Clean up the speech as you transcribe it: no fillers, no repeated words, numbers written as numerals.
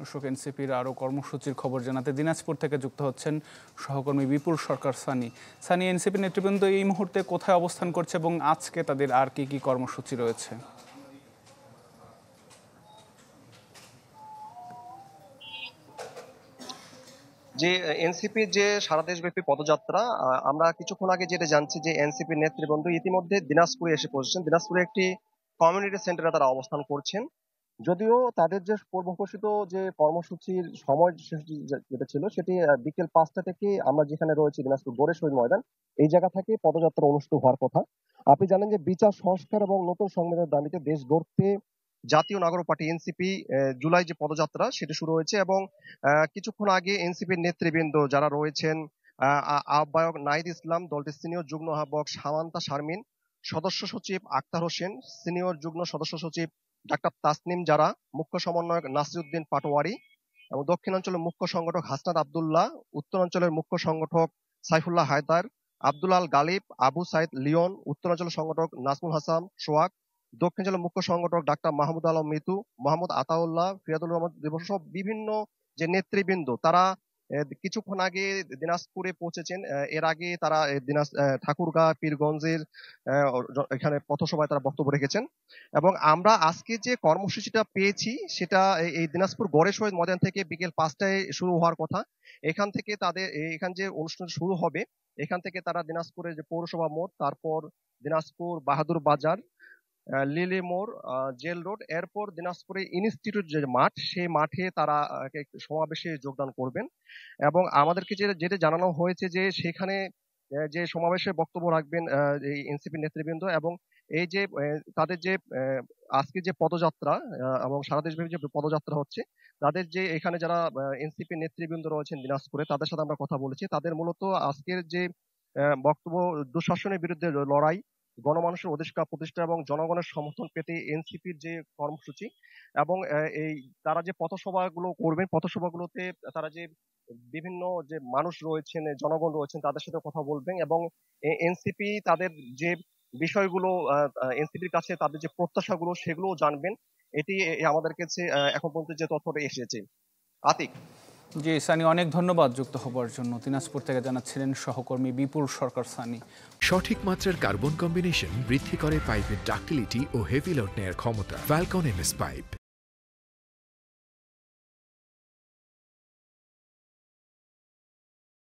দর্শক, এনসিপির আরও কর্মসূচির খবর জানাতে দিনাজপুর থেকে যুক্ত হচ্ছেন সহকর্মী বিপুল সরকার সানি। সানি, এনসিপি নেতৃবৃন্দ এই মুহূর্তে কোথায় অবস্থান করছে এবং আজকে তাদের আর কি কি কর্মসূচি রয়েছে? যে এনসিপির যে সারা দেশব্যাপী পদযাত্রা, আমরা কিছুক্ষণ আগে যেটা জানছি যে এনসিপির নেতৃবৃন্দ ইতিমধ্যে দিনাজপুরে এসে পৌঁছেছেন। দিনাজপুরে একটি কমিউনিটি সেন্টারে তারা অবস্থান করছেন। যদিও তাদের যে পূর্বঘোষিত যে কর্মসূচির সময় যেটা ছিল সেটি বিকেল 5টা থেকে আমরা যেখানে রয়েছি দিনাজপুর গোরে শহীদ ময়দান, এই জায়গা থেকে পদযাত্রা অনুষ্ঠিত হওয়ার কথা। আপনি জানেন যে বিচার সংস্কার এবং নতুন সংবিধানের দাবিতে দেশ গড়তে জাতীয় নাগরিক পার্টি এনসিপি জুলাই যে পদযাত্রা সেটি শুরু হয়েছে এবং কিছুক্ষণ আগে এনসিপির নেতৃবৃন্দ যারা রয়েছেন, আহ্বায়ক নাহিদ ইসলাম, দলটির সিনিয়র যুগ্ম আহ্বায়ক সামান্তা শারমিন, সদস্য সচিব আক্তার হোসেন, সিনিয়র যুগ্ম সদস্য সচিব ডাক্তার তাসনিম জারা, মুখ্য সমন্বয়ক নাসিরউদ্দিন পাটোয়ারি এবং দক্ষিণাঞ্চলের মুখ্য সংগঠক হাসনাত আব্দুল্লাহ, উত্তরাঞ্চলের মুখ্য সংগঠক সাইফুল্লাহ হায়দার, আব্দুল আল গালিব, আবু সাইদ লিওন, উত্তরাঞ্চলের সংগঠক নাজমুল হাসান সোহাগ, দক্ষিণাঞ্চলের মুখ্য সংগঠক ডাক্তার মাহমুদ আলম মিতু, মোহাম্মদ আতাউল্লাহ, ফিরাদুল রহমান দিবস সহ বিভিন্ন যে নেতৃবৃন্দ তারা কিছুক্ষণ আগে দিনাজপুরে পৌঁছেছেন। এর আগে তারা ঠাকুরগাঁ, পীরগঞ্জের এখানে পথসভায় তারা বক্তব্য রেখেছেন এবং আমরা আজকে যে কর্মসূচিটা পেয়েছি সেটা এই দিনাজপুর গড়ে শহীদ ময়দান থেকে বিকেল 5টায় শুরু হওয়ার কথা। এখান থেকে তাদের এখান যে অনুষ্ঠান শুরু হবে এখান থেকে তারা দিনাজপুরের যে পৌরসভা মোড়, তারপর দিনাজপুর বাহাদুর বাজার, লিলি মোড়, জেল রোড, এরপর দিনাজপুরে ইনস্টিটিউট যে মাঠ সেই মাঠে তারা সমাবেশে যোগদান করবেন এবং আমাদেরকে যেটা জানানো হয়েছে যে সেখানে যে সমাবেশে বক্তব্য রাখবেন এই এনসিপি নেতৃবৃন্দ এবং এই যে তাদের যে আজকে যে পদযাত্রা এবং সারা দেশব্যাপী যে পদযাত্রা হচ্ছে, তাদের যে এখানে যারা এনসিপি নেতৃবৃন্দ রয়েছেন দিনাজপুরে তাদের সাথে আমরা কথা বলেছি। তাদের মূলত আজকের যে বক্তব্য দুঃশাসনের বিরুদ্ধে লড়াই, গণমানুষের অধিকার প্রতিষ্ঠা এবং জনগণের সমর্থন পেতে এনসিপির যে কর্মসূচি এবং এই তারা যে পথসভাগুলো করবেন, পথসভাগুলোতে তারা যে বিভিন্ন যে মানুষ রয়েছেন, জনগণ রয়েছেন তাদের সাথে কথা বলবেন এবং এনসিপি তাদের যে বিষয়গুলো এনসিপির কাছে তাদের যে প্রত্যাশাগুলো সেগুলো জানবেন। এটি আমাদের কাছে এখন পর্যন্ত যে তথ্যটা এসেছে। আতিক। জি সানি, অনেক ধন্যবাদ যুক্ত হবার জন্য। দিনাজপুর থেকে জানাচ্ছিলেন সহকর্মী বিপুল সরকার সানি। সঠিক মাত্রার কার্বন কম্বিনেশন বৃদ্ধি করে পাইপের ডাক্টিলিটি ও হেভি লোড নেয়ার ক্ষমতা। Falcon MS pipe.